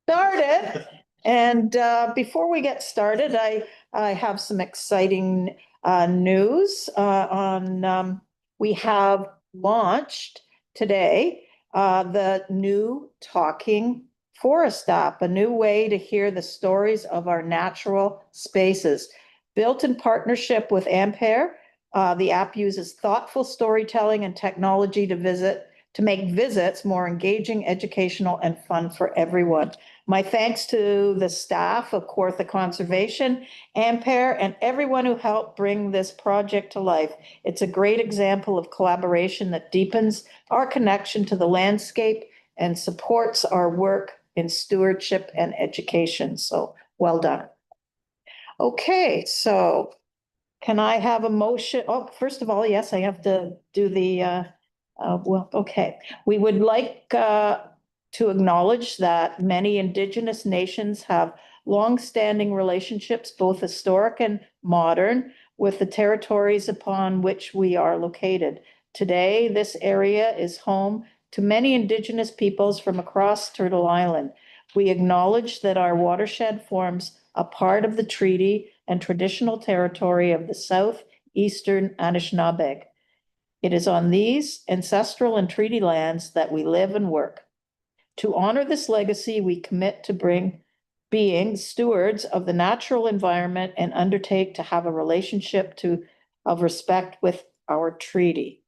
started. And before we get started, I have some exciting news we have launched today the new Talking Forest app, a new way to hear the stories of our natural spaces. Built in partnership with Ampere, the app uses thoughtful storytelling and technology to make visits more engaging, educational, and fun for everyone. My thanks to the staff of Kawartha Conservation, Ampere, and everyone who helped bring this project to life. It's a great example of collaboration that deepens our connection to the landscape and supports our work in stewardship and education. So well done. Okay, so can I have a motion? Oh, first of all, yes, I have to do the well, okay. We would like to acknowledge that many Indigenous nations have long-standing relationships, both historic and modern, with the territories upon which we are located. Today, this area is home to many Indigenous peoples from across Turtle Island. We acknowledge that our watershed forms a part of the treaty and traditional territory of the southeastern Anishinaabe. It is on these ancestral and treaty lands that we live and work. To honor this legacy, we commit to being stewards of the natural environment and undertake to have a relationship of respect with our treaty.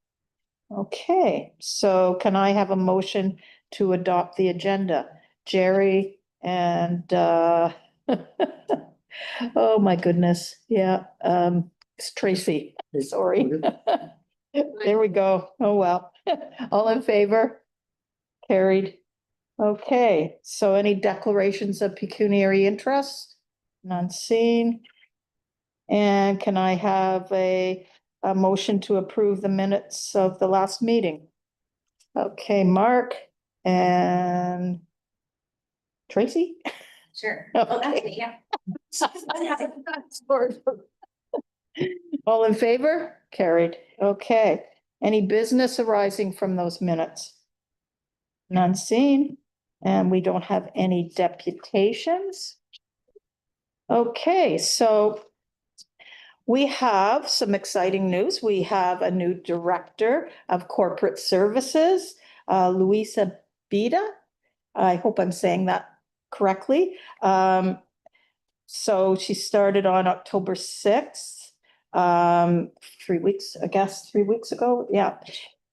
Okay, so can I have a motion to adopt the agenda? Jerry and oh my goodness, yeah, it's Tracy, sorry. There we go. Oh, well. All in favor? Carried. Okay, so any declarations of pecuniary interest? None seen. And can I have a motion to approve the minutes of the last meeting? Okay, Mark and Tracy? Sure. Okay. Yeah. All in favor? Carried. Okay. Any business arising from those minutes? None seen. And we don't have any deputations. Okay, so we have some exciting news. We have a new director of corporate services, Luisa Bida. I hope I'm saying that correctly. So she started on October 6th, 3 weeks ago. Yeah.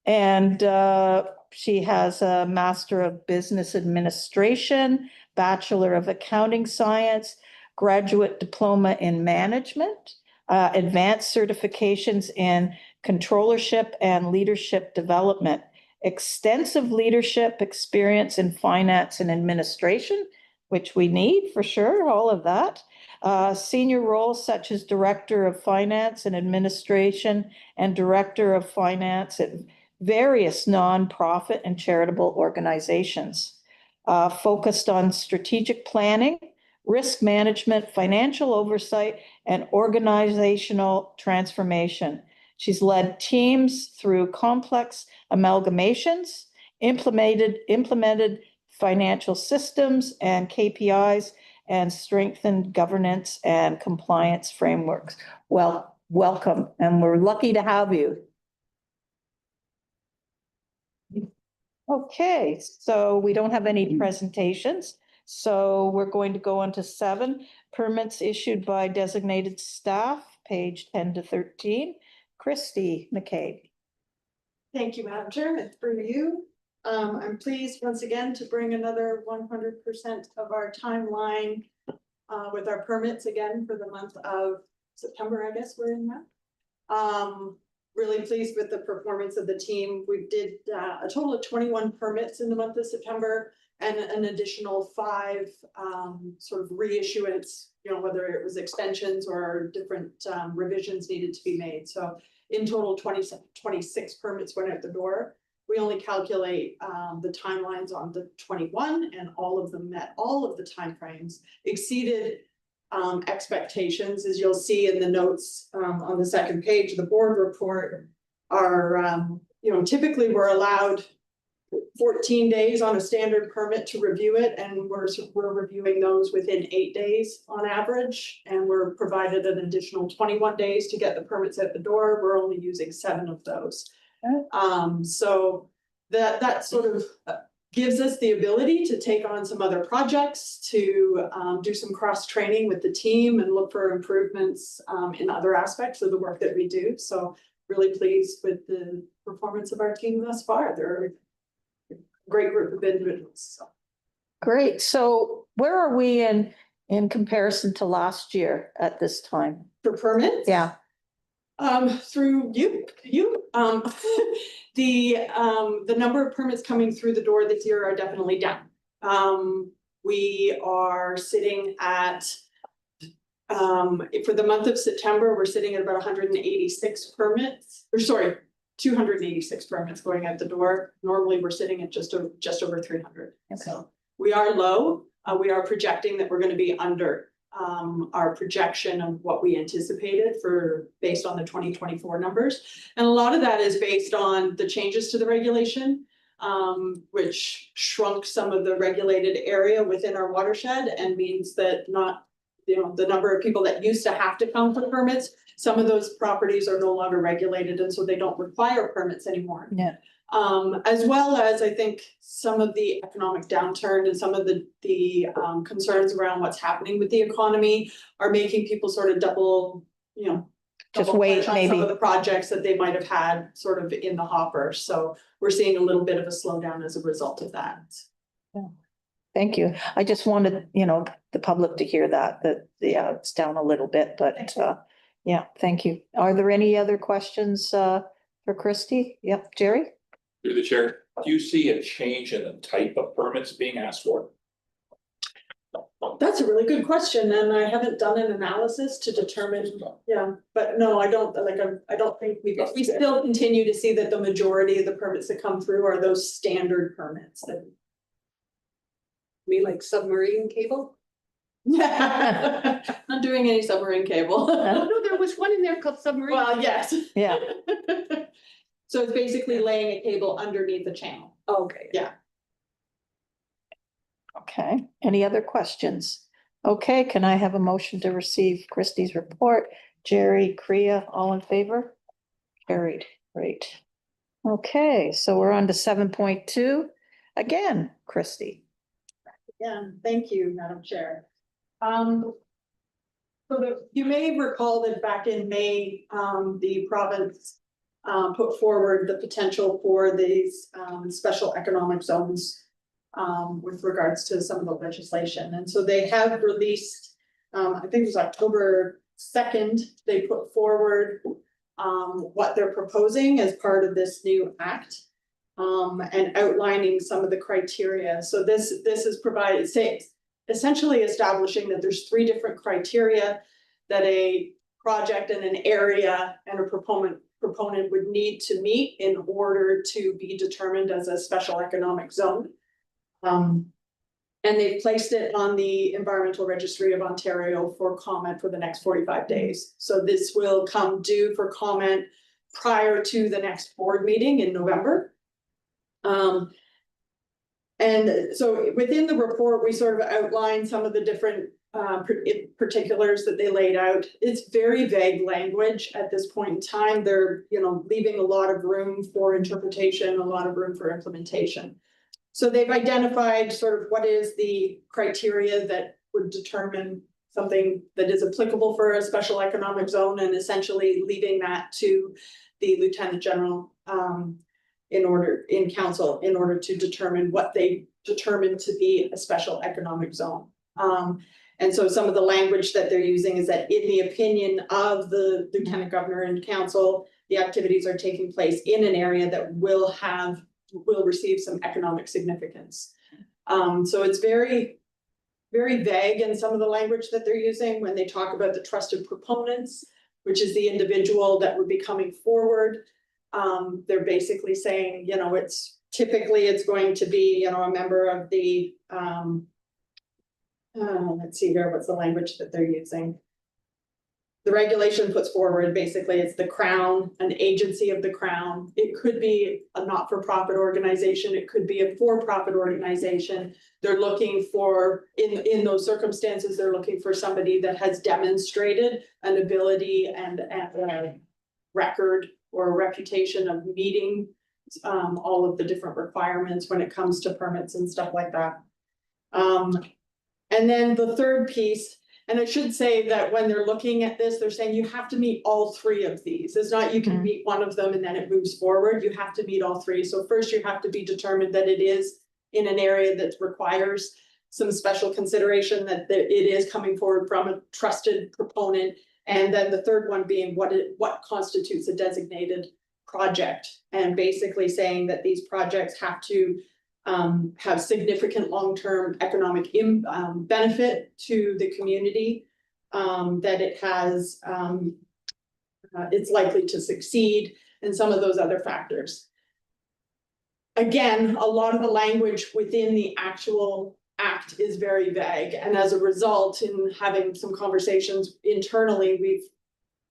And she has a Master of Business Administration, Bachelor of Accounting Science, Graduate Diploma in Management, advanced certifications in controllership and leadership development, extensive leadership experience in finance and administration, which we need for sure, all of that. Senior roles such as Director of Finance and Administration and Director of Finance at various nonprofit and charitable organizations. Focused on strategic planning, risk management, financial oversight, and organizational transformation. She's led teams through complex amalgamations, implemented financial systems and KPIs, and strengthened governance and compliance frameworks. Well, welcome, and we're lucky to have you. Okay, so we don't have any presentations. So we're going to go on to 7, permits issued by designated staff, page 10 to 13. Christy McCabe. Thank you, Madam Chair. It's for you. I'm pleased once again to bring another 100% of our timeline with our permits again for the month of September, I guess we're in now. Really pleased with the performance of the team. We did a total of 21 permits in the month of September and an additional 5 sort of reissuance, whether it was extensions or different revisions needed to be made. So in total, 26 permits went out the door. We only calculate the timelines on the 21, and all of them met all of the timeframes, exceeded expectations. As you'll see in the notes on the second page of the board report, are typically we're allowed 14 days on a standard permit to review it, and we're reviewing those within 8 days on average. And we're provided an additional 21 days to get the permits at the door. We're only using 7 of those. So that sort of gives us the ability to take on some other projects, to do some cross training with the team and look for improvements in other aspects of the work that we do. So really pleased with the performance of our team thus far. They're a great group of individuals. So. Great. So where are we in comparison to last year at this time? For permits? Yeah. Through you, the number of permits coming through the door this year are definitely down. We are sitting at, for the month of September, we're sitting at about 186 permits, or sorry, 286 permits going out the door. Normally, we're sitting at just over 300. Okay. So we are low. We are projecting that we're going to be under our projection of what we anticipated based on the 2024 numbers. And a lot of that is based on the changes to the regulation, which shrunk some of the regulated area within our watershed, and means that the number of people that used to have to come for permits, some of those properties are no longer regulated, and so they don't require permits anymore. Yeah. As well as I think some of the economic downturn and some of the concerns around what's happening with the economy are making people sort of double Wait, on maybe. some of the projects that they might have had sort of in the hopper. So we're seeing a little bit of a slowdown as a result of that. Yeah. Thank you. I just wanted, the public to hear that yeah, it's down a little bit, but yeah, thank you. Are there any other questions for Christy? Yep, Jerry? Through the chair, do you see a change in the type of permits being asked for? That's a really good question, and I haven't done an analysis to determine, but no, I don't, I don't think we still continue to see that the majority of the permits that come through are those standard permits that. Me like submarine cable? Yeah, not doing any submarine cable. Oh, no, there was one in there called submarine. Well, yes. Yeah. So it's basically laying a cable underneath the channel. Okay. Yeah. Okay, any other questions? Okay, can I have a motion to receive Christie's report? Jerry, Kriya, all in favor? Carried, great. Okay, so we're on to 7.2. Again, Christy. Yeah, thank you, Madam Chair. You may recall that back in May, the province put forward the potential for these special economic zones with regards to some of the legislation. And so they have released, I think it was October 2nd, they put forward what they're proposing as part of this new act, and outlining some of the criteria. So this is provided, essentially establishing that there's 3 different criteria that a project in an area and a proponent would need to meet in order to be determined as a special economic zone. And they've placed it on the Environmental Registry of Ontario for comment for the next 45 days. So this will come due for comment prior to the next board meeting in November. And so within the report, we sort of outlined some of the different particulars that they laid out. It's very vague language at this point in time. They're, leaving a lot of room for interpretation, a lot of room for implementation. So they've identified sort of what is the criteria that would determine something that is applicable for a special economic zone, and essentially leaving that to the Lieutenant General in council in order to determine what they determine to be a special economic zone. And so some of the language that they're using is that in the opinion of the Lieutenant Governor and council, the activities are taking place in an area that will receive some economic significance. So it's very, very vague in some of the language that they're using when they talk about the trusted proponents, which is the individual that would be coming forward. They're basically saying, it's going to be, a member of the, let's see here, what's the language that they're using? the regulation puts forward, basically, it's the Crown, an agency of the Crown. It could be a not-for-profit organization, it could be a for-profit organization. They're looking for, in those circumstances, they're looking for somebody that has demonstrated an ability and a record or a reputation of meeting all of the different requirements when it comes to permits and stuff like that. And then the third piece, and I should say that when they're looking at this, they're saying you have to meet all three of these. It's not you can meet one of them and then it moves forward. You have to meet all three. So first you have to be determined that it is in an area that requires some special consideration, that it is coming forward from a trusted proponent. And then the third one being what constitutes a designated project, and basically saying that these projects have to have significant long-term economic benefit to the community, that it has, it's likely to succeed, and some of those other factors. Again, a lot of the language within the actual act is very vague, and as a result, in having some conversations internally,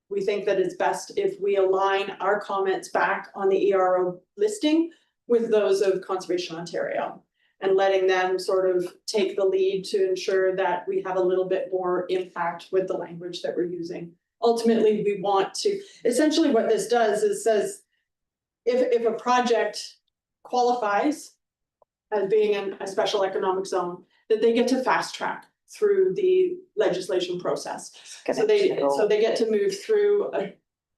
we think that it's best if we align our comments back on the ERO listing with those of Conservation Ontario, and letting them sort of take the lead to ensure that we have a little bit more impact with the language that we're using. Ultimately, we want to, essentially what this does is says, if a project qualifies as being in a special economic zone, that they get to fast track through the legislation process. So they get to move through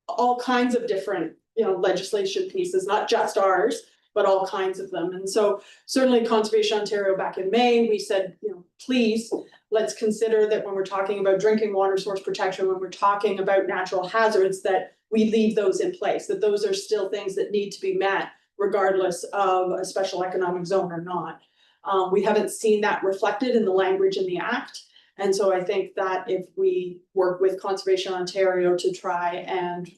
all kinds of different, legislation pieces, not just ours, but all kinds of them. And so certainly Conservation Ontario back in May, we said, please, let's consider that when we're talking about drinking water source protection, when we're talking about natural hazards, that we leave those in place, that those are still things that need to be met regardless of a special economic zone or not. We haven't seen that reflected in the language in the act. And so I think that if we work with Conservation Ontario to try and,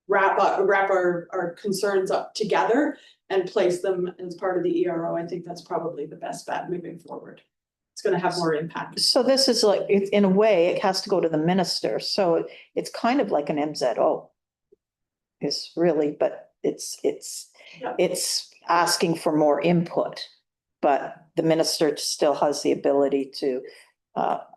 wrap our concerns up together and place them as part of the ERO, I think that's probably the best bet moving forward. It's going to have more impact. So this is like, in a way, it has to go to the minister, so it's kind of like an MZO. Is really, but it's asking for more input, but the minister still has the ability to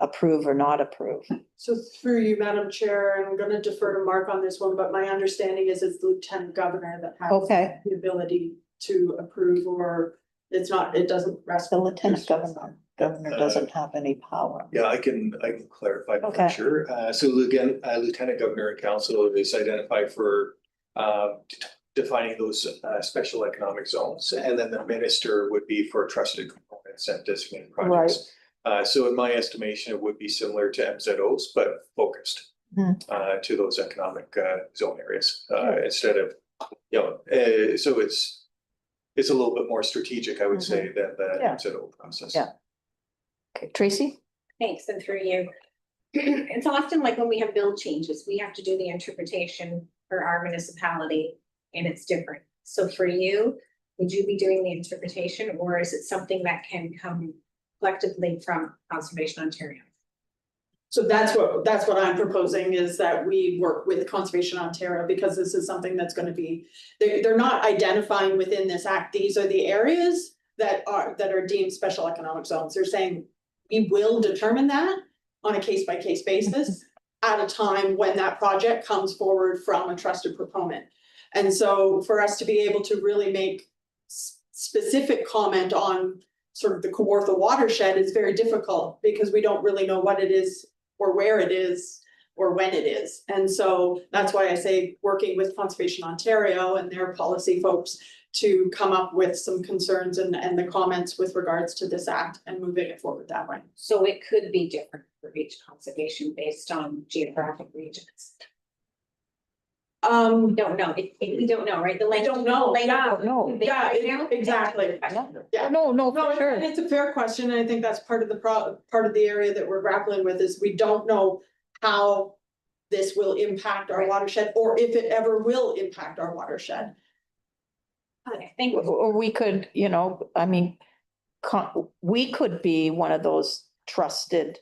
approve or not approve. So through you, Madam Chair, and I'm going to defer to Mark on this one, but my understanding is it's the Lieutenant Governor that has Okay, the ability to approve, or it doesn't rest. the lieutenant governor doesn't have any power. Yeah, I can clarify Okay. for sure. So again, Lieutenant Governor and Council is identified for defining those special economic zones, and then the minister would be for trusted components and designated projects. So in my estimation, it would be similar to MZOs, but focused to those economic zone areas instead of, so it's a little bit more strategic, I would say, than the MZO process. Yeah. Okay, Tracy? Thanks, and through you. It's often like when we have bill changes, we have to do the interpretation for our municipality, and it's different. So for you, would you be doing the interpretation, or is it something that can come collectively from Conservation Ontario? So that's what I'm proposing, is that we work with Conservation Ontario, because this is something that's going to be, they're not identifying within this act, these are the areas that are deemed special economic zones. They're saying we will determine that on a case-by-case basis at a time when that project comes forward from a trusted proponent. And so for us to be able to really make specific comment on sort of the Kawartha watershed is very difficult, because we don't really know what it is or where it is or when it is. And so that's why I say working with Conservation Ontario and their policy folks to come up with some concerns and the comments with regards to this act and moving it forward that way. So it could be different for each conservation based on geographic regions. We don't know. We don't know, right? The I don't know. Yeah. No. Yeah, Right now? exactly. Yeah. No, No, for sure. and it's a fair question, and I think that's part of the area that we're grappling with, is we don't know how this will impact our Right. watershed, or if it ever will impact our watershed. Okay, thank you. Or we could, we could be one of those trusted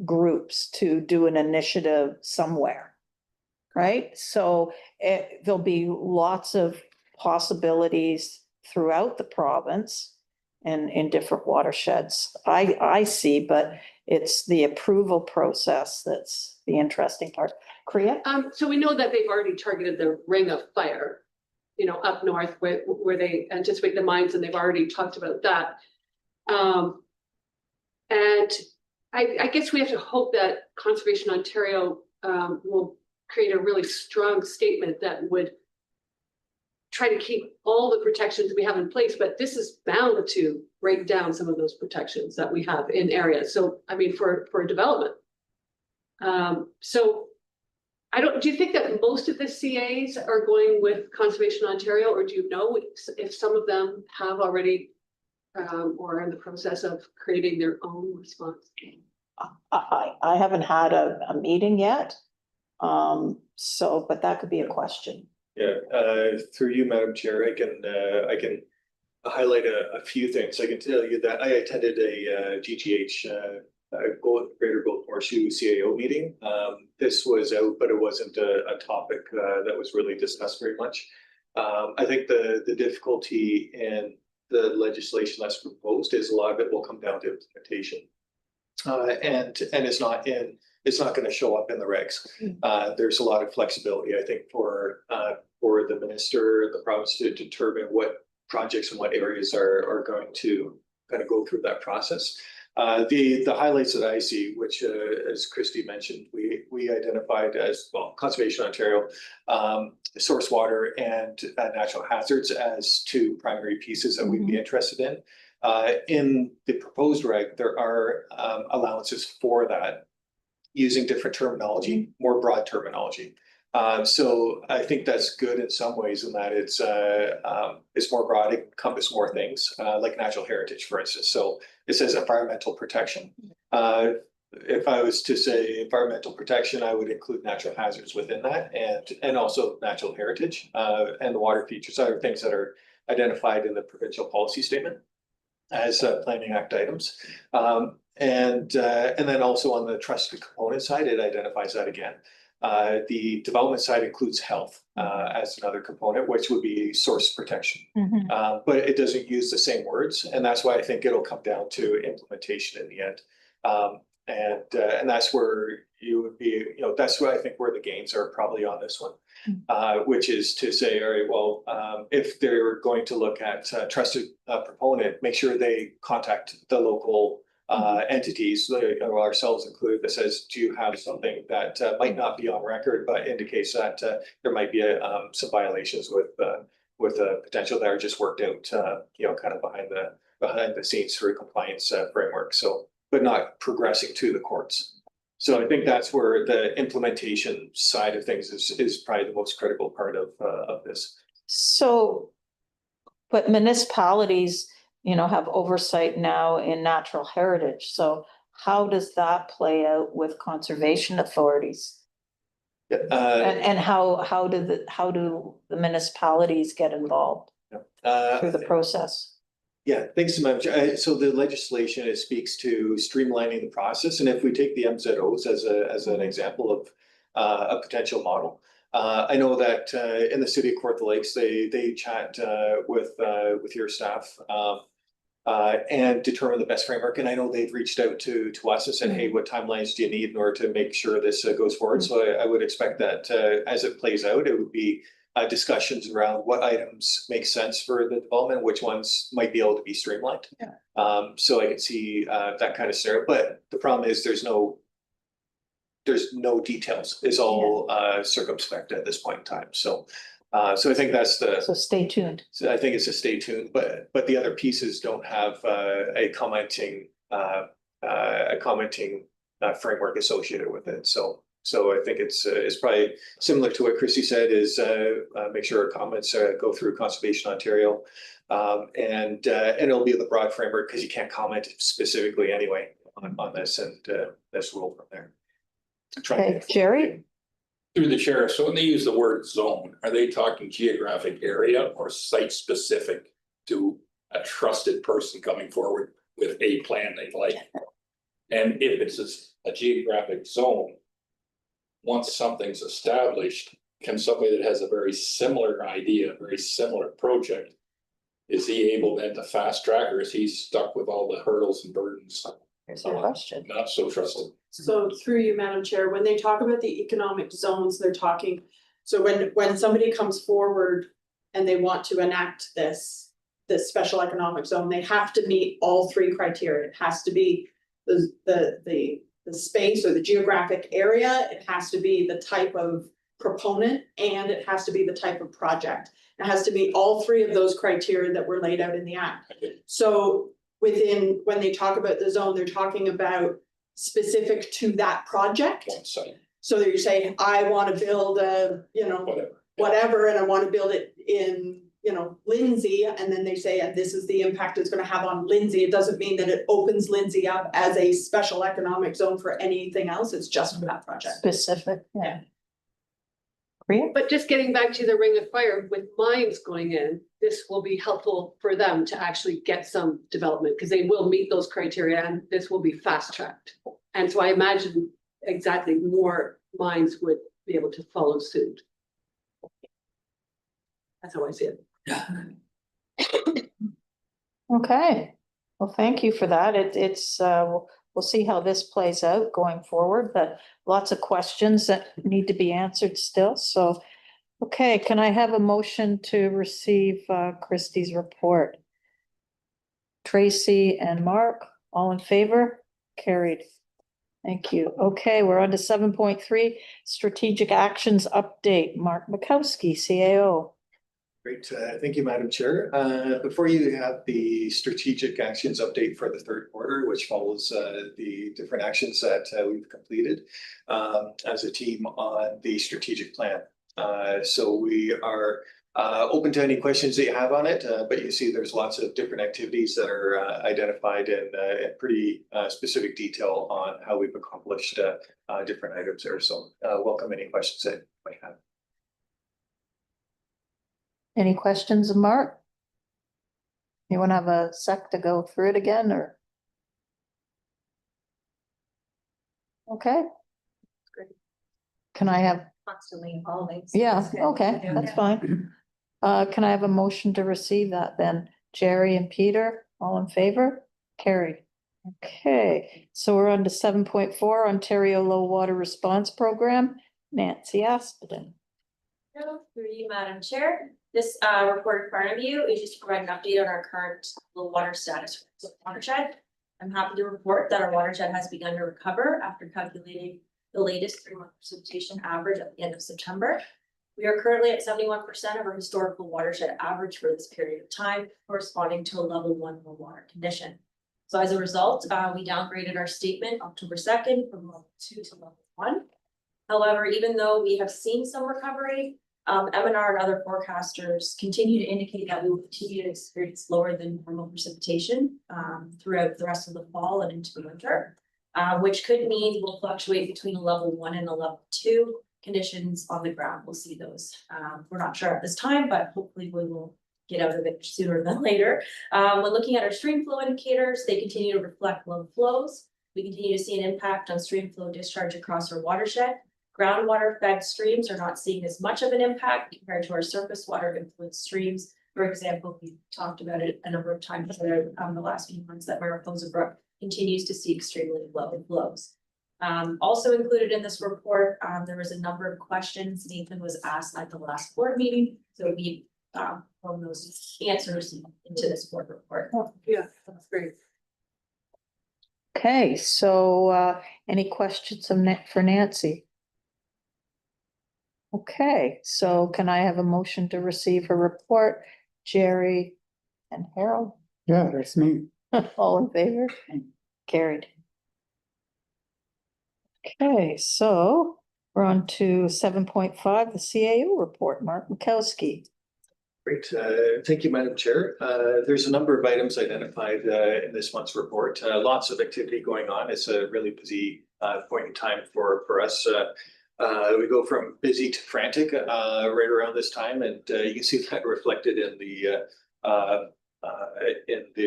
groups to do an initiative somewhere. Right? So there'll be lots of possibilities throughout the province and in different watersheds. I see, but it's the approval process that's the interesting part. Kriya? So we know that they've already targeted the Ring of Fire, you know, up north where they anticipate the mines, and they've already talked about that. And I guess we have to hope that Conservation Ontario will create a really strong statement that would try to keep all the protections we have in place, but this is bound to break down some of those protections that we have in areas. So, I mean, for development. So do you think that most of the CAs are going with Conservation Ontario, or do you know if some of them have already or are in the process of creating their own response? I haven't had a meeting yet. So, but that could be a question. Yeah, through you, Madam Chair, I can highlight a few things. I can tell you that I attended a GGH Greater Gold Horseshoe CAO meeting. This was out, but it wasn't a topic that was really discussed very much. I think the difficulty in the legislation that's proposed is a lot of it will come down to implementation. And it's not going to show up in the regs. There's a lot of flexibility, I think, for the minister, the province to determine what projects and what areas are going to kind of go through that process. The highlights that I see, which as Christy mentioned, we identified as well, Conservation Ontario, source water and natural hazards as two primary pieces that we'd be interested in. In the proposed reg, there are allowances for that using different terminology, more broad terminology. So I think that's good in some ways in that it's more broad, it encompasses more things, like natural heritage, for instance. So it says environmental protection. If I was to say environmental protection, I would include natural hazards within that and also natural heritage and the water features are things that are identified in the provincial policy statement as Planning Act items. And then also on the trusted component side, it identifies that again. The development side includes health as another component, which would be source protection. But it doesn't use the same words. And that's why I think it'll come down to implementation in the end. And that's where you would be, you know, that's where I think where the gains are probably on this one, which is to say, all right, well, if they're going to look at trusted proponent, make sure they contact the local entities, ourselves included, that says, do you have something that might not be on record, but indicates that there might be some violations with potential that are just worked out, you know, kind of behind the scenes through a compliance framework. So, but not progressing to the courts. So I think that's where the implementation side of things is probably the most critical part of this. So, but municipalities, you know, have oversight now in natural heritage. So how does that play out with conservation authorities? And how do the municipalities get involved through the process? Yeah, thanks, Madam Chair. So the legislation, it speaks to streamlining the process. And if we take the MZOs as an example of a potential model, I know that in the city of Kawartha Lakes, they chat with your staff and determine the best framework. And I know they've reached out to us and said, hey, what timelines do you need in order to make sure this goes forward? So I would expect that as it plays out, it would be discussions around what items make sense for the development, which ones might be able to be streamlined. So I can see that kind of scenario. But the problem is there's no details. It's all circumspect at this point in time. So I think that's So stay tuned. So I think it's a stay tuned, but the other pieces don't have a commenting framework associated with it. So I think it's probably similar to what Chrissy said, is make sure our comments go through Conservation Ontario, and it'll be the broad framework because you can't comment specifically anyway on this, and let's roll from there. Okay, Jerry? Through the chair, so when they use the word zone, are they talking geographic area or site specific to a trusted person coming forward with a plan they'd like? And if it's a geographic zone, once something's established, can somebody that has a very similar idea, very similar project, is he able then to fast track, or is he stuck with all the hurdles and burdens? Here's your question. Not so trusted. So through you, Madam Chair, when they talk about the economic zones, they're talking, so when somebody comes forward and they want to enact this special economic zone, they have to meet all three criteria. It has to be the space or the geographic area, it has to be the type of proponent, and it has to be the type of project. It has to meet all three of those criteria that were laid out in the act. So when they talk about the zone, they're talking about specific to that project. One site, So you're saying, I want to build a, whatever, and I want to build it in, Lindsay, and then they say, and this is the impact it's gonna have on Lindsay. It doesn't mean that it opens Lindsay up as a special economic zone for anything else. It's just for that project. Specific, yeah. Priya? But just getting back to the ring of fire, with mines going in, this will be helpful for them to actually get some development, because they will meet those criteria and this will be fast tracked. And so I imagine exactly more mines would be able to follow suit. That's how I see it. Okay, well, thank you for that. We'll see how this plays out going forward, but lots of questions that need to be answered still, so. Okay, can I have a motion to receive Christie's report? Tracy and Mark, all in favor? Carried. Thank you. Okay, we're on to 7.3, strategic actions update. Mark Mikowski, CAO. Great, thank you, Madam Chair. Before you have the strategic actions update for the third quarter, which follows the different actions that we've completed as a team on the strategic plan. So we are open to any questions that you have on it, but you see there's lots of different activities that are identified in pretty specific detail on how we've accomplished different items there. So welcome any questions that you might have. Any questions of Mark? You want to have a sec to go through it again, or? Okay. Great. Can I have, Constantly evolving. So yeah, it's good. okay, Yeah. that's fine. Can I have a motion to receive that then? Jerry and Peter, all in favor? Carried. Okay, so we're on to 7.4, Ontario Low Water Response Program. Nancy Aspiden. Through you, Madam Chair. This report in front of you is just to provide an update on our current low water status for the watershed. I'm happy to report that our watershed has begun to recover after calculating the latest 3-month precipitation average at the end of September. We are currently at 71% of our historical watershed average for this period of time, corresponding to a level 1 low water condition. So as a result, we downgraded our statement October 2nd from level 2 to level 1. However, even though we have seen some recovery, MNR and other forecasters continue to indicate that we will continue to experience lower than normal precipitation throughout the rest of the fall and into the winter, which could mean we'll fluctuate between a level 1 and a level 2 conditions on the ground. We'll see those. We're not sure at this time, but hopefully we will get out of it sooner than later. When looking at our stream flow indicators, they continue to reflect low flows. We continue to see an impact on stream flow discharge across our watershed. Groundwater fed streams are not seeing as much of an impact compared to our surface water influenced streams. For example, we talked about it a number of times the last few months that Mariposa Brook continues to see extremely low flows. Also included in this report, there was a number of questions Nathan was asked at the last board meeting. So we from those answers into this board report. Yeah, that's great. Okay, so any questions for Nancy? Okay, so can I have a motion to receive her report? Jerry and Harold, Yeah, that's me. all in favor? Carried. Okay, so we're on to 7.5, the CAO report. Mark Mikowski. Great, thank you, Madam Chair. There's a number of items identified in this month's report. Lots of activity going on. It's a really busy point in time for us. We go from busy to frantic right around this time, and you can see that reflected in the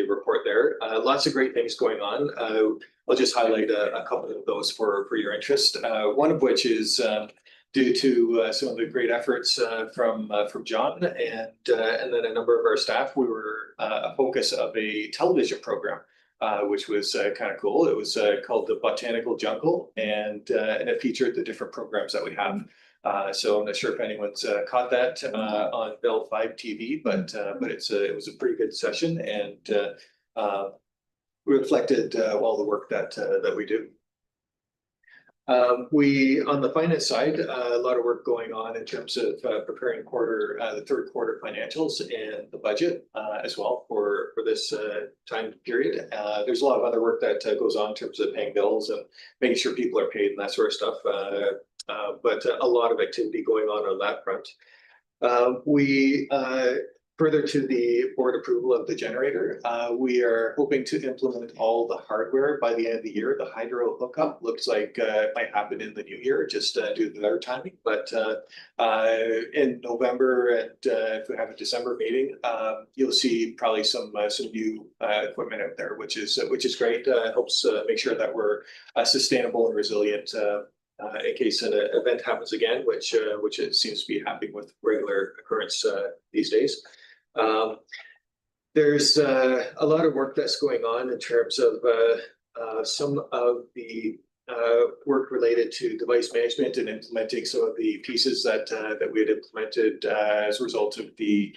report there. Lots of great things going on. I'll just highlight a couple of those for your interest. One of which is due to some of the great efforts from John and then a number of our staff. We were a focus of a television program, which was kind of cool. It was called The Botanical Jungle, and it featured the different programs that we have. So I'm not sure if anyone's caught that on Bell 5 TV, but it was a pretty good session and reflected all the work that we do. We, on the finance side, a lot of work going on in terms of preparing the third quarter financials and the budget as well for this time period. There's a lot of other work that goes on in terms of paying bills and making sure people are paid and that sort of stuff. But a lot of activity going on that front. We further to the board approval of the generator, we are hoping to implement all the hardware by the end of the year. The hydro hookup looks like it might happen in the new year, just due to their timing. But in November, and if we have a December meeting, you'll see probably some new equipment out there, which is great. Helps make sure that we're sustainable and resilient. In case an event happens again, which it seems to be happening with regular occurrence these days. There's a lot of work that's going on in terms of some of the work related to device management and implementing some of the pieces that we had implemented as a result of the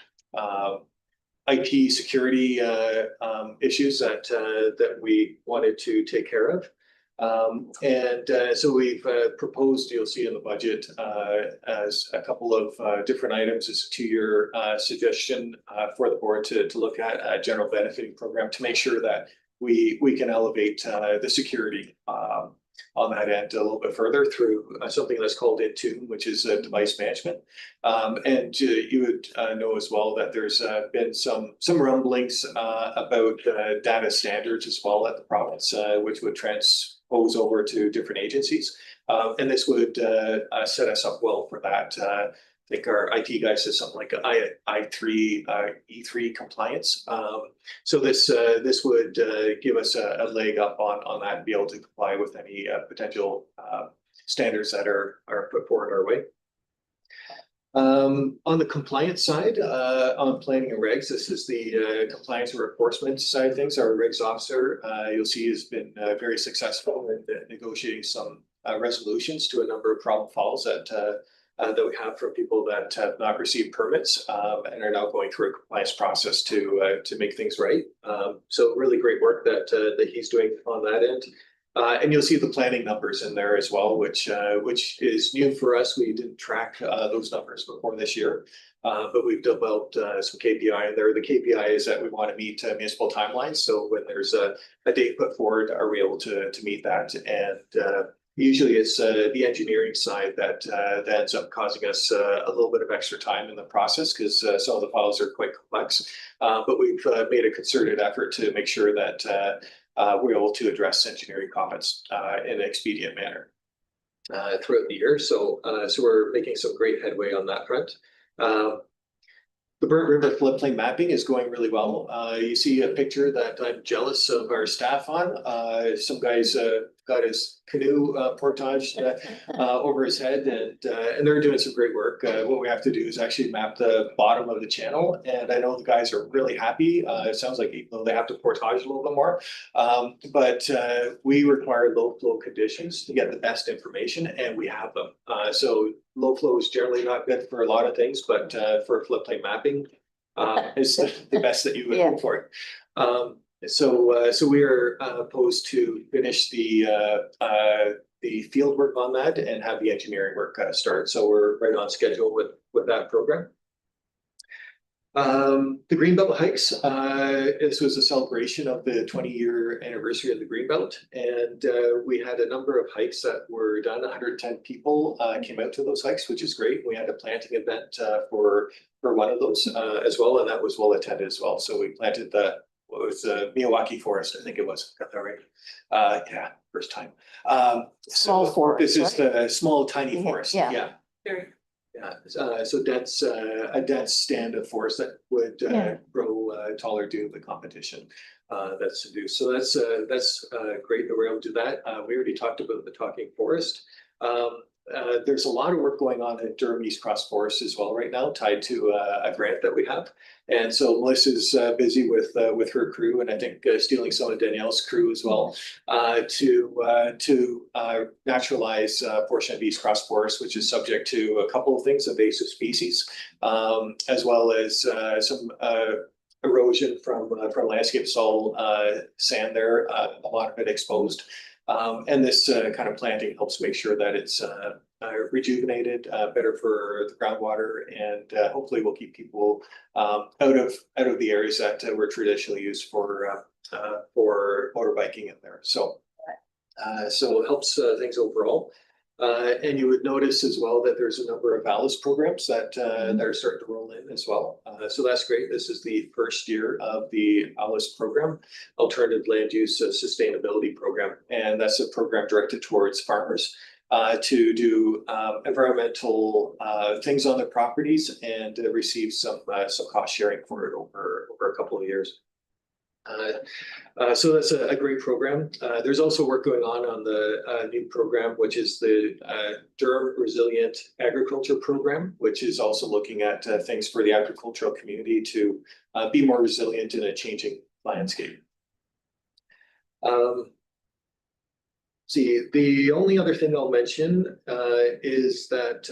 IT security issues that we wanted to take care of. So we've proposed, you'll see in the budget, as a couple of different items. It's a 2-year suggestion for the board to look at a general benefiting program to make sure that we can elevate the security on that end a little bit further through something that's called Intune, which is device management. And you would know as well that there's been some rumblings about data standards as well at the province, which would transpose over to different agencies. And this would set us up well for that. I think our IT guy says something like I3, E3 compliance. So this would give us a leg up on that and be able to comply with any potential standards that are put forward our way. On the compliance side, on planning and regs, this is the compliance and enforcement side of things. Our regs officer, you'll see, has been very successful in negotiating some resolutions to a number of problem files that we have from people that have not received permits and are now going through a compliance process to make things right. So really great work that he's doing on that end. And you'll see the planning numbers in there as well, which is new for us. We didn't track those numbers before this year, but we've developed some KPI in there. The KPI is that we want to meet municipal timelines. So when there's a date put forward, are we able to meet that? And usually it's the engineering side that ends up causing us a little bit of extra time in the process because some of the files are quite complex. But we've made a concerted effort to make sure that we're able to address engineering comments in an expedient manner throughout the year. So we're making some great headway on that front. The Burnt River floodplain mapping is going really well. You see a picture that I'm jealous of our staff on. Some guy's got his canoe portage over his head, and they're doing some great work. What we have to do is actually map the bottom of the channel, and I know the guys are really happy. It sounds like they have to portage a little bit more, but we require low flow conditions to get the best information, and we have them. So low flow is generally not good for a lot of things, but for floodplain mapping is the best that you would hope for. So we are opposed to finish the field work on that and have the engineering work start. So we're right on schedule with that program. The Greenbelt hikes, this was a celebration of the 20-year anniversary of the Greenbelt, and we had a number of hikes that were done. 110 people came out to those hikes, which is great. We had a planting event for one of those as well, and that was well attended as well. So we planted Miyawaki Forest, I think it was. Got that right? Yeah, first time. Small forest. This is the small, tiny forest. Yeah. Very. Yeah, so that's a dense stand of forest that would Yeah. grow taller due to the competition that's to do. So that's great that we're able to do that. We already talked about the talking forest. There's a lot of work going on at Durham East Cross Forest as well right now, tied to a grant that we have. And so Melissa's busy with her crew, and I think stealing some of Danielle's crew as well, to naturalize a portion of East Cross Forest, which is subject to a couple of things, invasive species, as well as some erosion from landscape soil, sand there, a lot of it exposed. And this kind of planting helps make sure that it's rejuvenated, better for the groundwater, and hopefully will keep people out of the areas that were traditionally used for motorbiking in there. So it helps things overall. And you would notice as well that there's a number of ALICE programs that are starting to roll in as well. So that's great. This is the first year of the ALICE program, Alternative Land Use Sustainability Program. And that's a program directed towards farmers to do environmental things on their properties and receive some cost sharing for it over a couple of years. So that's a great program. There's also work going on the new program, which is the Durham Resilient Agriculture Program, which is also looking at things for the agricultural community to be more resilient in a changing landscape. See, the only other thing I'll mention is that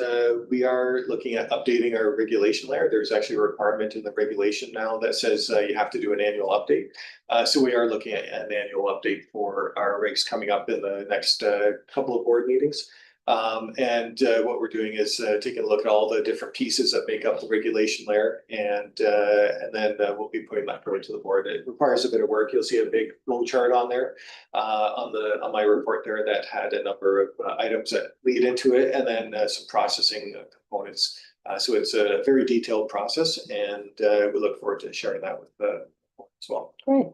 we are looking at updating our regulation layer. There's actually a requirement in the regulation now that says you have to do an annual update. So we are looking at an annual update for our regs coming up in the next couple of board meetings. And what we're doing is taking a look at all the different pieces that make up the regulation layer, and then we'll be putting that forward to the board. It requires a bit of work. You'll see a big flow chart on there on my report there that had a number of items that lead into it, and then some processing components. So it's a very detailed process, and we look forward to sharing that with the board as well. Great.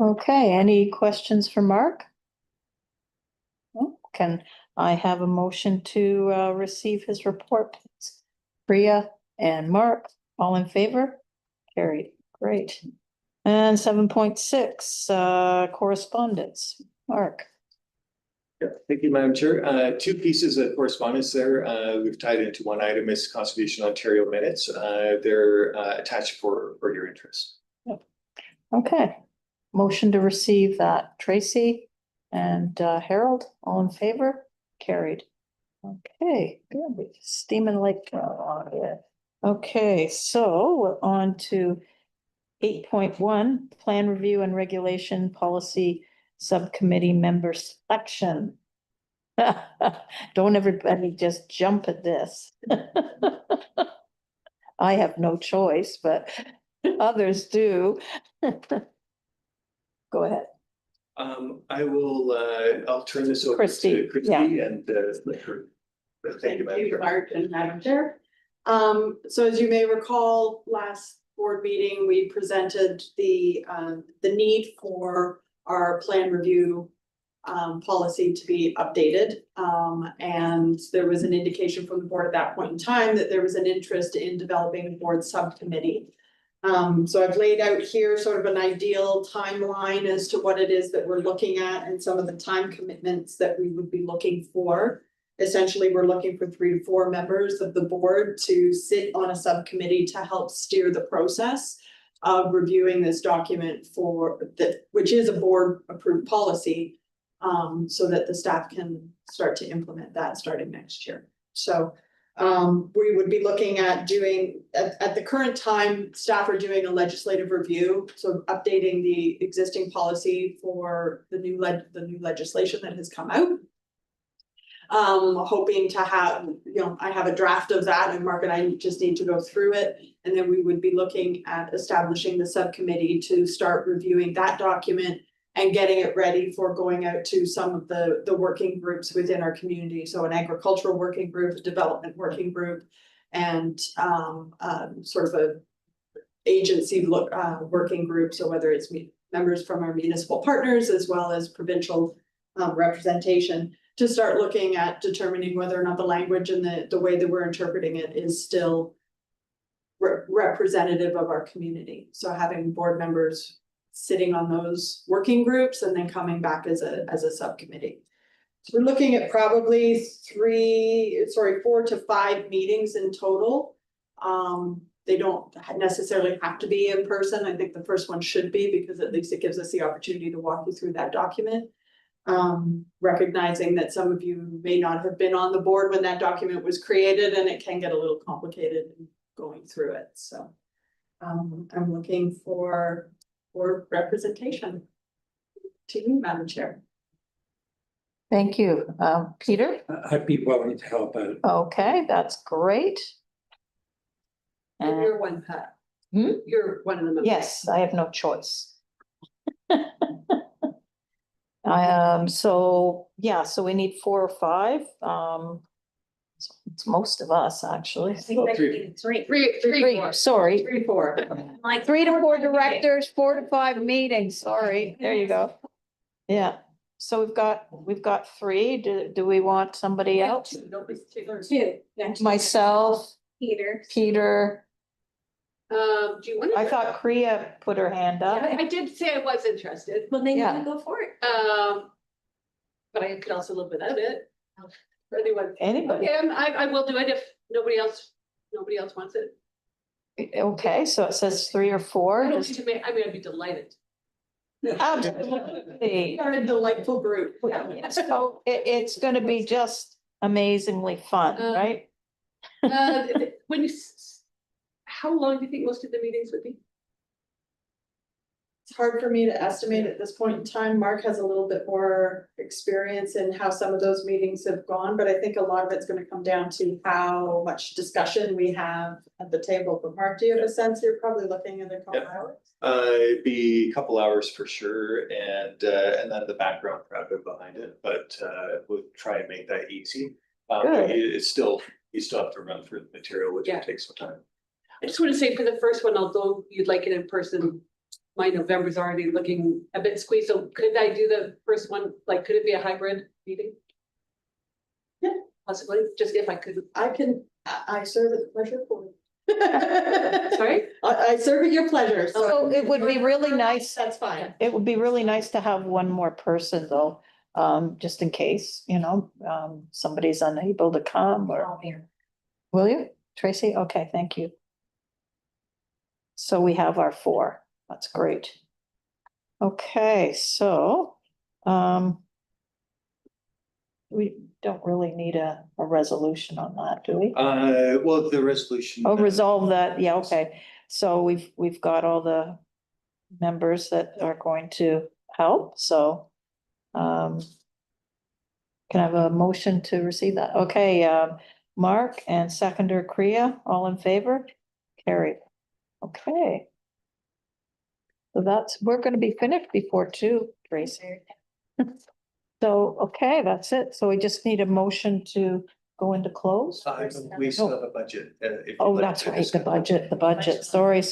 Okay, any questions for Mark? No? Can I have a motion to receive his report, please? Priya and Mark, all in favor? Carried, great. And 7.6, correspondence, Mark. Yeah, thank you, Madam Chair. Two pieces of correspondence there. We've tied into one item is Conservation Ontario minutes. They're attached for your interest. Okay, motion to receive that. Tracy and Harold, all in favor? Carried. Okay, good. Steaming like on here. Okay, so we're on to 8.1, Plan Review and Regulation Policy Subcommittee Member Selection. Don't everybody just jump at this. I have no choice, but others do. Go ahead. I'll turn this over Christy, to Christy yeah. and let her. Thank you, Madam Chair. Mark and Madam Chair. So as you may recall, last board meeting, we presented the need for our plan review policy to be updated. And there was an indication from the board at that point in time that there was an interest in developing a board subcommittee. So I've laid out here sort of an ideal timeline as to what it is that we're looking at and some of the time commitments that we would be looking for. Essentially, we're looking for 3 to 4 members of the board to sit on a subcommittee to help steer the process of reviewing this document which is a board approved policy, so that the staff can start to implement that starting next year. So we would be looking at doing, at the current time, staff are doing a legislative review, so updating the existing policy for the new legislation that has come out. Hoping to have, I have a draft of that, and Mark and I just need to go through it. And then we would be looking at establishing the subcommittee to start reviewing that document and getting it ready for going out to some of the working groups within our community. So an agricultural working group, a development working group, and sort of a agency working group. So whether it's members from our municipal partners as well as provincial representation. to start looking at determining whether or not the language and the way that we're interpreting it is still representative of our community. So having board members sitting on those working groups and then coming back as a subcommittee. So we're looking at probably 4 to 5 meetings in total. They don't necessarily have to be in person. I think the first one should be, because at least it gives us the opportunity to walk you through that document. Recognizing that some of you may not have been on the board when that document was created, and it can get a little complicated going through it, so. I'm looking for representation. To you, Madam Chair. Thank you. Peter? I'd be willing to help out. Okay, that's great. And And you're one, Pat. Hmm? You're one of the members. yes, I have no choice. So, yeah, so we need 4 or 5. It's most of us, actually. I think that could be 3. Three, four. Sorry, 3, 4. Like 3 to 4 directors, 4 to 5 meetings, sorry, there you go. Yeah, so we've got 3, do we want somebody else? Don't be too- 2. Yeah, 2. Myself, Peter. Peter, Do you want to? I thought Kriya put her hand up. I did say I was interested, Well, then you Yeah. can go for it. but I could also live without it. For anyone. Anybody? Okay, I will do it if nobody else wants it. Okay, so it says 3 or 4. I don't Just- think I mean, I'd be delighted. Absolutely. You're a delightful group. So it's gonna be just amazingly fun, right? When you, how long do you think most of the meetings would be? It's hard for me to estimate at this point in time. Mark has a little bit more experience in how some of those meetings have gone, but I think a lot of it's gonna come down to how much discussion we have at the table. But Mark, do you have a sense? You're probably looking at a couple Yeah. hours. It'd be a couple hours for sure, and then the background prep behind it, but we'll try and make that easy. Good. It's still, you still have to run through the material, which Yeah. will take some time. I just want to say for the first one, although you'd like it in person, my November's already looking a bit squeezed, so could I do the first one, like, could it be a hybrid meeting? Yeah. Possibly, just if I could, I serve at the pleasure for. sorry? I serve at your pleasure, so. So it would be really nice, That's fine. it would be really nice to have one more person though, just in case, somebody's unable to come or, will you, Tracy? Okay, thank you. So we have our 4, that's great. Okay, so, we don't really need a resolution on that, do we? Well, the resolution. Oh, resolve that, yeah, okay. So we've got all the members that are going to help, so. Can I have a motion to receive that? Okay, Mark and seconder Kriya, all in favor? Carried. Okay. So we're gonna be finished before 2, Tracy. So, okay, that's it. So we just need a motion to go into close. We still have a budget. If you'd Oh, like that's to right, discuss. the budget. Sorry.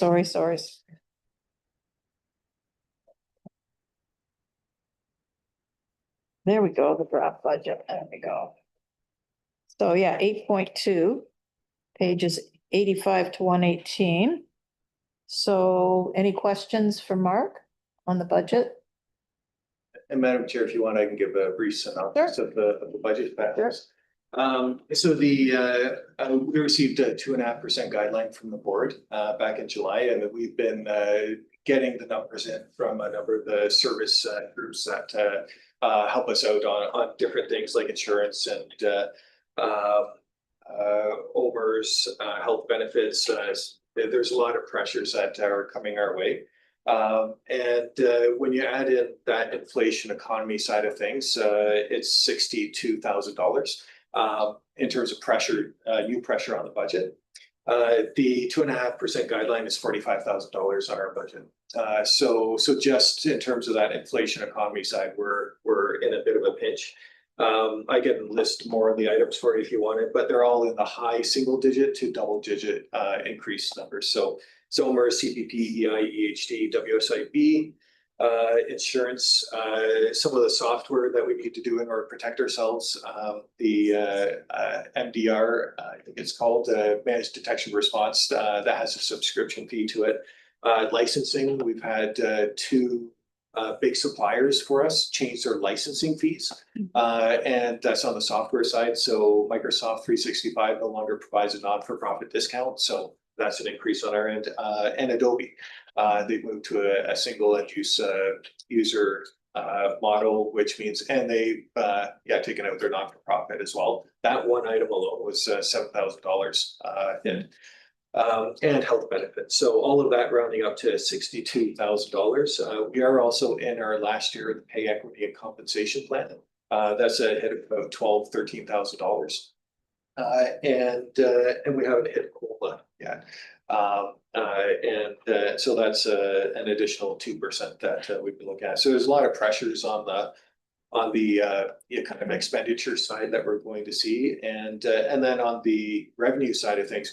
There we go, the draft budget. There we go. So yeah, 8.2, pages 85 to 118. So any questions for Mark on the budget? And Madam Chair, if you want, I can give a brief synopsis of the budget factors. So we received a 2.5% guideline from the board back in July, and we've been getting the numbers in from a number of the service groups that help us out on different things like insurance and OMERS, health benefits. There's a lot of pressures that are coming our way. And when you add in that inflation economy side of things, it's $62,000 in terms of pressure, new pressure on the budget. The 2.5% guideline is $45,000 on our budget. So just in terms of that inflation economy side, we're in a bit of a pinch. I can list more of the items for you if you wanted, but they're all in the high single digit to double digit increase numbers. So OMERS, CPP, EI, EHD, WSIB, insurance, some of the software that we need to do in order to protect ourselves. The MDR, I think it's called, Managed Detection Response, that has a subscription fee to it. Licensing, we've had two big suppliers for us change their licensing fees. And that's on the software side. So Microsoft 365 no longer provides a not-for-profit discount. So that's an increase on our end. And Adobe, they've moved to a single end use user model, which means, and they've taken out their not-for-profit as well. That one item alone was $7,000 and health benefits. So all of that rounding up to $62,000. We are also in our last year of the pay equity and compensation plan. That's a hit of about $13,000. And we haven't hit COLA yet. So that's an additional 2% that we've been looking at. So there's a lot of pressures on the kind of expenditure side that we're going to see, and then on the revenue side of things,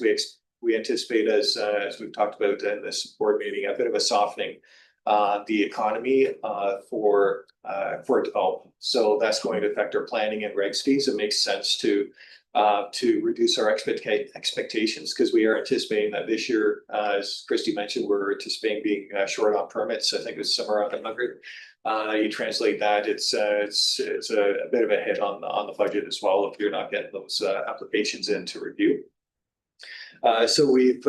we anticipate, as we've talked about in this board meeting, a bit of a softening the economy for development. So that's going to affect our planning and regs fees. It makes sense to reduce our expectations, because we are anticipating that this year, as Christy mentioned, we're anticipating being short on permits. I think it's somewhere around 100. You translate that, it's a bit of a hit on the budget as well if you're not getting those applications in to review. So we've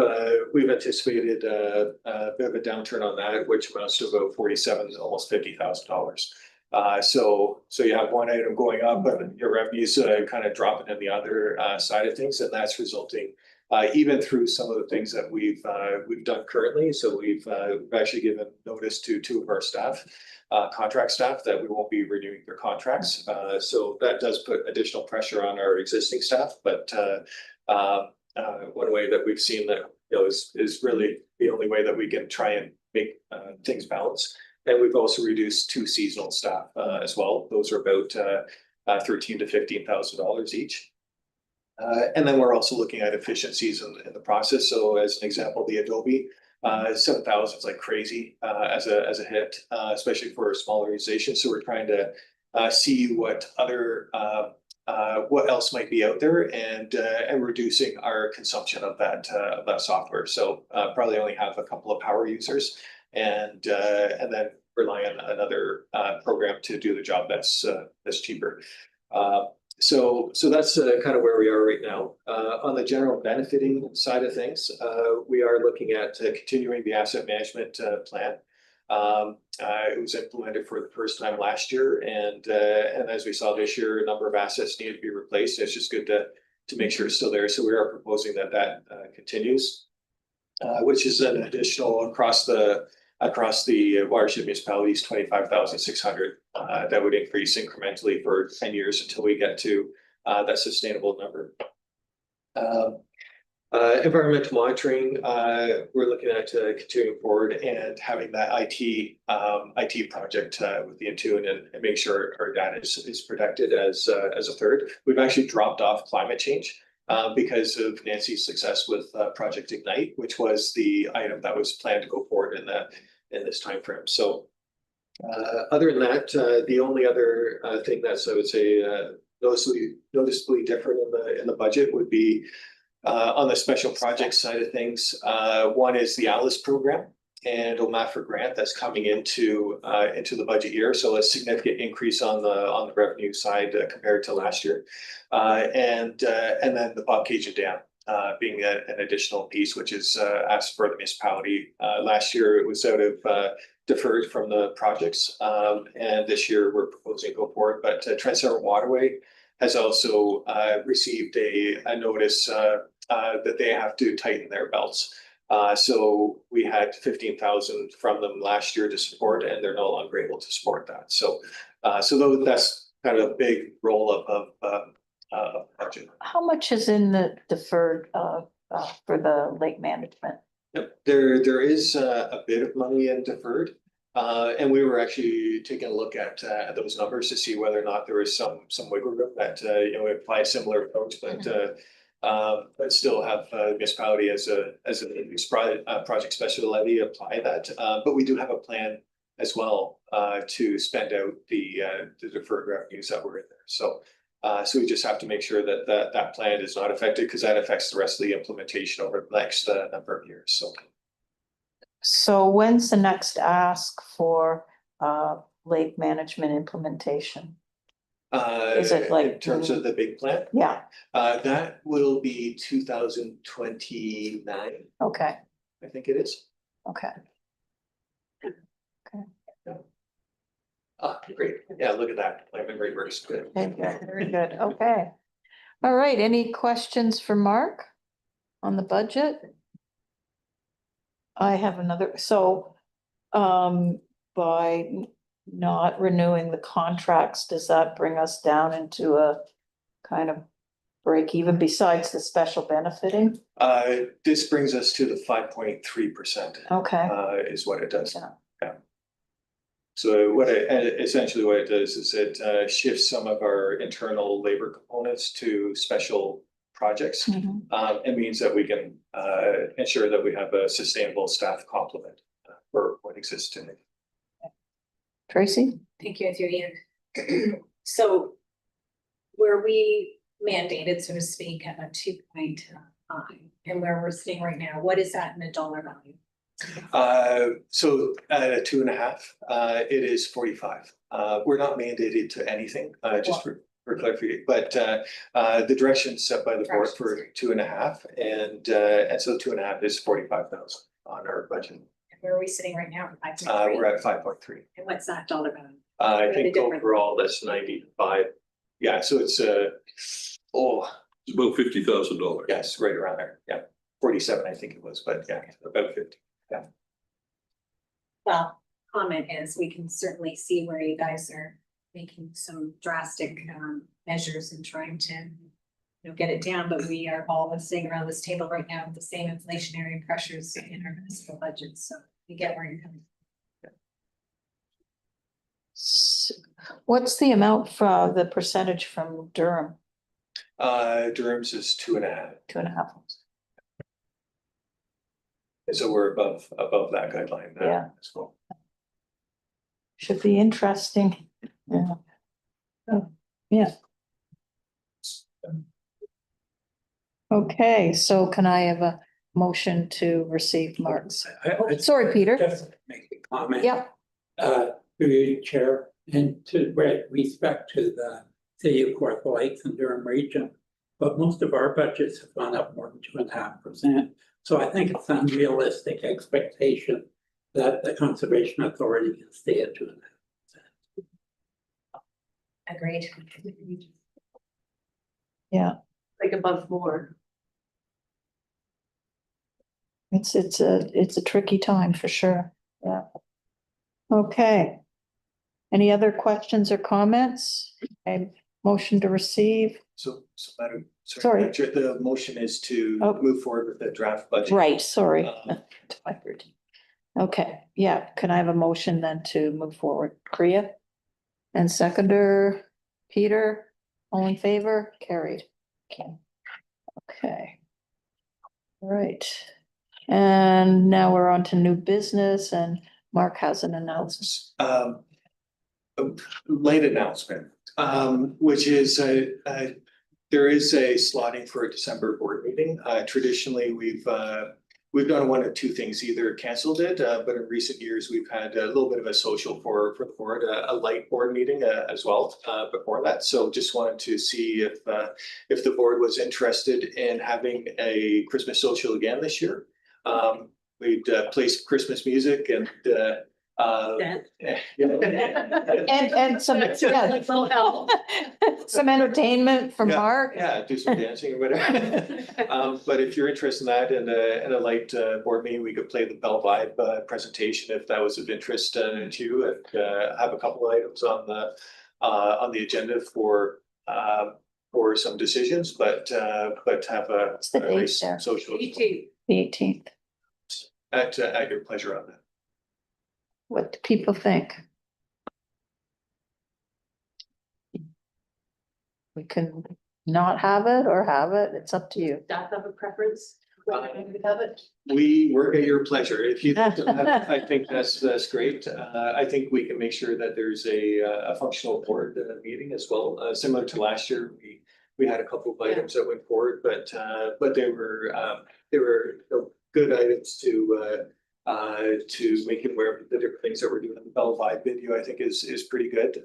anticipated a bit of a downturn on that, which amounts to about $47,000, almost $50,000. So you have one item going up, but your revenues kind of dropping in the other side of things, and that's resulting even through some of the things that we've done currently. So we've actually given notice to two of our staff, contract staff, that we won't be renewing their contracts. So that does put additional pressure on our existing staff, but one way that we've seen that is really the only way that we can try and make things balance. And we've also reduced two seasonal staff as well. Those are about $13,000 to $15,000 each. And then we're also looking at efficiencies in the process. So as an example, the Adobe 7,000 is like crazy as a hit, especially for a small organization. So we're trying to see what other what else might be out there, and reducing our consumption of that software. So probably only have a couple of power users, and then rely on another program to do the job that's cheaper. So that's kind of where we are right now. On the general benefiting side of things, we are looking at continuing the asset management plan. It was implemented for the first time last year, and as we saw this year, a number of assets needed to be replaced. It's just good to make sure it's still there. So we are proposing that continues, which is an additional across the watershed municipalities, 25,600. That would increase incrementally for 10 years until we get to that sustainable number. Environmental monitoring, we're looking at continuing forward and having that IT project with the Intune, and make sure our data is protected as a third. We've actually dropped off climate change because of Nancy's success with Project Ignite, which was the item that was planned to go forward in this time frame. So other than that, the only other thing that's, I would say, noticeably different in the budget would be on the special projects side of things. One is the ALICE program and OMAFRA grant that's coming into the budget year. So a significant increase on the revenue side compared to last year. And then the Bobcaygeon Dam being an additional piece, which is asked for the municipality. Last year it was out of deferred from the projects, and this year we're proposing to go forward. But Trans Severn Waterway has also received a notice that they have to tighten their belts. So we had 15,000 from them last year to support, and they're no longer able to support that. So that's kind of a big roll of budget. How much is in the deferred for the lake management? Yep, there is a bit of money in deferred. And we were actually taking a look at those numbers to see whether or not there was some wiggle room that apply a similar approach, but still have municipality as a project special levy apply that. But we do have a plan as well, to spend out the deferred revenues that were in there. So we just have to make sure that that plan is not affected, because that affects the rest of the implementation over the next number of years, so. So when's the next ask for lake management implementation? Is it like- In terms of the big plan, Yeah, that will be 2029, okay, I think it is. okay. Ah, great. Yeah, look at that. My memory works good. Very good, very good, okay. All right, any questions for Mark on the budget? I have another, so, by not renewing the contracts, does that bring us down into a kind of break even besides the special benefiting? This brings us to the 5.3%, Okay, is what it does. Yeah. Yeah. So essentially what it does is it shifts some of our internal labor components to special projects. Mhm. It means that we can ensure that we have a sustainable staff complement for what exists today. Tracy? Thank you, through you. So where we mandated, so to speak, at a 2.5, and where we're sitting right now, what is that in a dollar value? So at a 2.5, it is 45. We're not mandated to anything, just for clarification, but the direction set by the board for 2.5, and so 2.5 is 45,000 on our budget. Where are we sitting right now? 5.3? We're at 5.3. And what's that dollar value? I the think difference? overall that's 95. Yeah, so it's It's about $50,000. yes, right around there. Yeah, 47, I think it was, but yeah, about 50. Well, comment is, we can certainly see where you guys are making some drastic measures and trying to, get it down, but we are all sitting around this table right now with the same inflationary pressures in our municipal budgets, so we get where you're coming. What's the amount for the percentage from Durham? Durham's is 2.5, 2.5. so we're above that guideline. Yeah. As well. Should be interesting. Yeah. Oh, yeah. Okay, so can I have a motion to receive Mark's? Sorry, Peter. Just make a comment. Yep, Through you, Chair, and to respect to the city of Kawartha Lakes and Durham region. But most of our budgets have gone up more than 2.5%. So I think it's an unrealistic expectation that the Conservation Authority can stay at 2.5%. Agreed. yeah, Like above more. it's a tricky time for sure, yeah. Okay. Any other questions or comments? A motion to receive? So Madam, Sorry. the motion is to Oh. move forward with the draft budget. Right, sorry. Um, Okay, yeah, can I have a motion then to move forward? Kriya? And seconder, Peter, all in favor? Carried. Okay. Okay. All right. And now we're on to new business, and Mark has an announcement. A late announcement, which is there is a slotting for a December board meeting. Traditionally, we've done one of two things, either canceled it, but in recent years, we've had a little bit of a social for the board, a light board meeting as well before that. So just wanted to see if the board was interested in having a Christmas social again this year. We'd placed Christmas music and And some, yeah, some entertainment from Yeah, Mark. Yeah, do some dancing or whatever. But if you're interested in that and a light board meeting, we could play the Bell Vibe presentation if that was of interest to you, and have a couple of items on the agenda for some decisions, but have a What's the date nice there? social The 18th. at your pleasure on that. What do people think? We can not have it or have it, it's up to you. Staff have a preference? We work at your pleasure. If you, I think that's great. I think we can make sure that there's a functional board meeting as well. Similar to last year, we had a couple of items that went forward, but they were good items to make it aware of the different things that we're doing. The Bell Vibe video, I think is pretty good.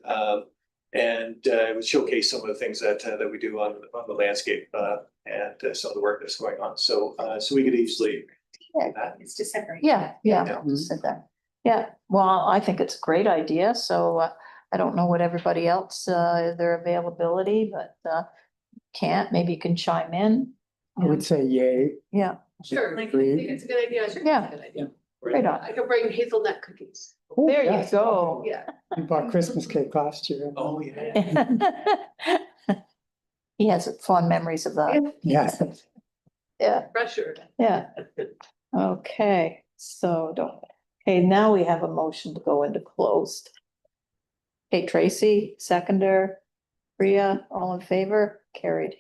And it would showcase some of the things that we do on the landscape, and some of the work that's going on. So we could easily. It's to separate. Yeah, Yeah. said that. Yeah, well, I think it's a great idea, so I don't know what everybody else, their availability, but can't, maybe you can chime in. I would say yay. Yeah, Sure, I think it's a good idea. I think it's Yeah. a good idea. right on. I could bring hazelnut cookies. There you Yes. go. Yeah. We bought Christmas cake last year. Oh, yeah. He has fond memories of that. Yes. Yeah, Pressure. yeah. Okay, so okay, now we have a motion to go into closed. Okay, Tracy, seconder, Priya, all in favor, carried.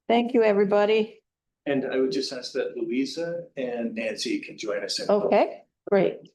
Thank you, everybody. And I would just ask that Louisa and Nancy can join us. in- Okay, great.